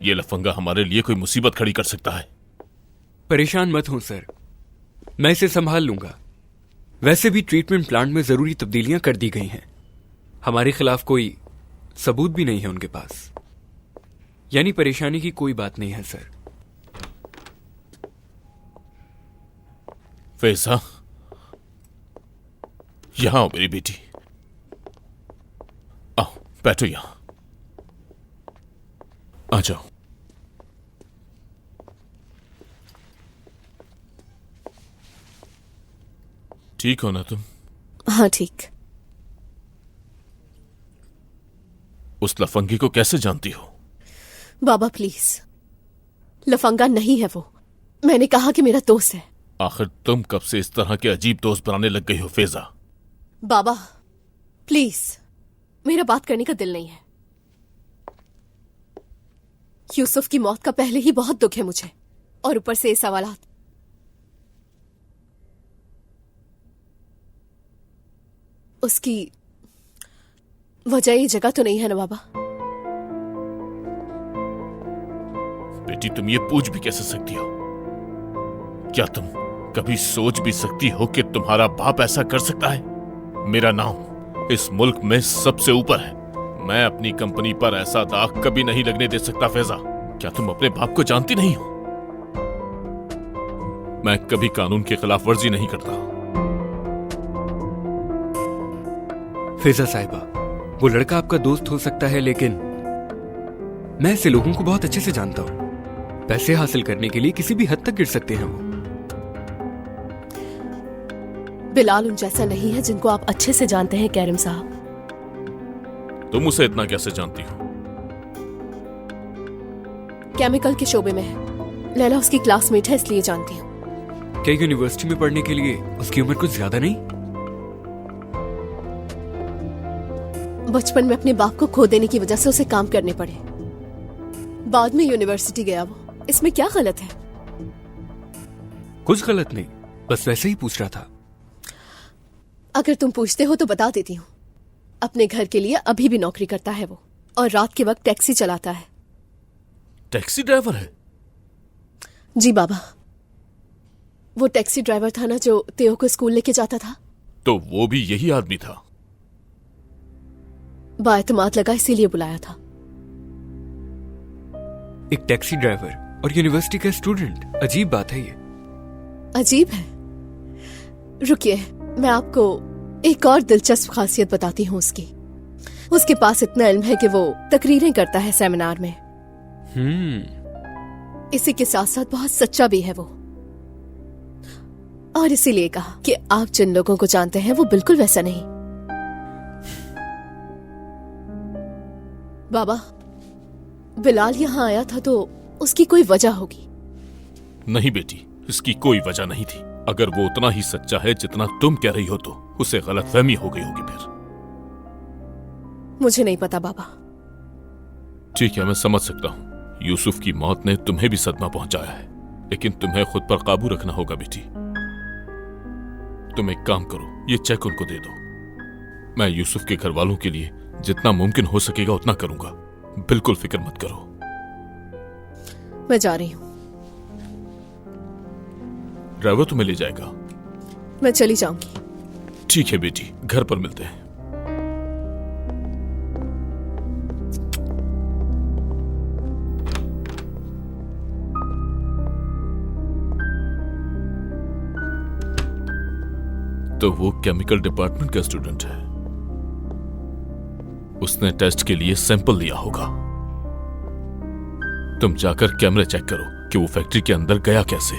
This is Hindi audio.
ये लफंगा हमारे लिए कोई मुसीबत खड़ी कर सकता है। परेशान मत हो सर, मैं इसे संभाल लूंगा। वैसे भी ट्रीटमेंट प्लांट में जरूरी तब्दीलियां कर दी गई हैं। हमारे खिलाफ कोई सबूत भी नहीं है उनके पास, यानी परेशानी की कोई बात नहीं है सर। फैजा, यहां आओ मेरी बेटी, आओ बैठो यहां, आ जाओ। ठीक हो ना तुम? हाँ ठीक। उस लफंगे को कैसे जानती हो? बाबा प्लीज, लफंगा नहीं है वो, मैंने कहा कि मेरा दोस्त है। आखिर तुम कब से इस तरह के अजीब दोस्त बनाने लग गई हो फैजा? बाबा प्लीज, मेरा बात करने का दिल नहीं है। यूसुफ की मौत का पहले ही बहुत दुख है मुझे, और ऊपर से ये सवालात। उसकी वजह ये जगह तो नहीं है ना बाबा? बेटी तुम ये पूछ भी कैसे सकती हो? क्या तुम कभी सोच भी सकती हो कि तुम्हारा बाप ऐसा कर सकता है? मेरा नाम इस मुल्क में सबसे ऊपर है। मैं अपनी कंपनी पर ऐसा दाग कभी नहीं लगने दे सकता फैजा। क्या तुम अपने बाप को जानती नहीं हो? मैं कभी कानून की खिलाफ वर्जी नहीं करता। फैजा साहिबा, वो लड़का आपका दोस्त हो सकता है, लेकिन मैं ऐसे लोगों को बहुत अच्छे से जानता हूं। पैसे हासिल करने के लिए किसी भी हद तक गिर सकते हैं वो। बिलाल उन जैसा नहीं है जिनको आप अच्छे से जानते हैं कैरम साहब। तुम उसे इतना कैसे जानती हो? केमिकल के शोबे में है। लैला उसकी क्लासमेट है, इसलिए जानती हूँ। क्या यूनिवर्सिटी में पढ़ने के लिए उसकी उम्र कुछ ज्यादा नहीं? बचपन में अपने बाप को खो देने की वजह से उसे काम करने पड़े, बाद में यूनिवर्सिटी गया वो। इसमें क्या गलत है? कुछ गलत नहीं, बस वैसे ही पूछ रहा था। अगर तुम पूछते हो तो बता देती हूँ। अपने घर के लिए अभी भी नौकरी करता है वो, और रात के वक्त टैक्सी चलाता है। टैक्सी ड्राइवर है? जी बाबा, वो टैक्सी ड्राइवर था ना जो तेओ को स्कूल लेके जाता था। तो वो भी यही आदमी था? बाएतमाद लगा इसीलिए बुलाया था। एक टैक्सी ड्राइवर और यूनिवर्सिटी का स्टूडेंट, अजीब बात है ये। अजीब है? रुकिए, मैं आपको एक और दिलचस्प खासियत बताती हूँ उसकी। उसके पास इतना इल्म है कि वो तकरीरें करता है सेमिनार में। इसी के साथ साथ बहुत सच्चा भी है वो, और इसीलिए कहा कि आप जिन लोगों को जानते हैं वो बिल्कुल वैसा नहीं। बाबा, बिलाल यहाँ आया था तो उसकी कोई वजह होगी। नहीं बेटी, इसकी कोई वजह नहीं थी। अगर वो उतना ही सच्चा है जितना तुम कह रही हो तो उसे गलतफहमी हो गई होगी फिर। मुझे नहीं पता बाबा। ठीक है, मैं समझ सकता हूँ। यूसुफ की मौत ने तुम्हें भी सदमा पहुंचाया है, लेकिन तुम्हें खुद पर काबू रखना होगा बेटी। तुम एक काम करो, ये चेक उनको दे दो। मैं यूसुफ के घर वालों के लिए जितना मुमकिन हो सकेगा उतना करूंगा। बिल्कुल फिक्र मत करो। मैं जा रही हूँ। ड्राइवर तुम्हें ले जाएगा? मैं चली जाऊंगी। ठीक है बेटी, घर पर मिलते हैं। तो वो केमिकल डिपार्टमेंट का स्टूडेंट है। उसने टेस्ट के लिए सैंपल लिया होगा। तुम जाकर कैमरे चेक करो कि वो फैक्ट्री के अंदर गया कैसे।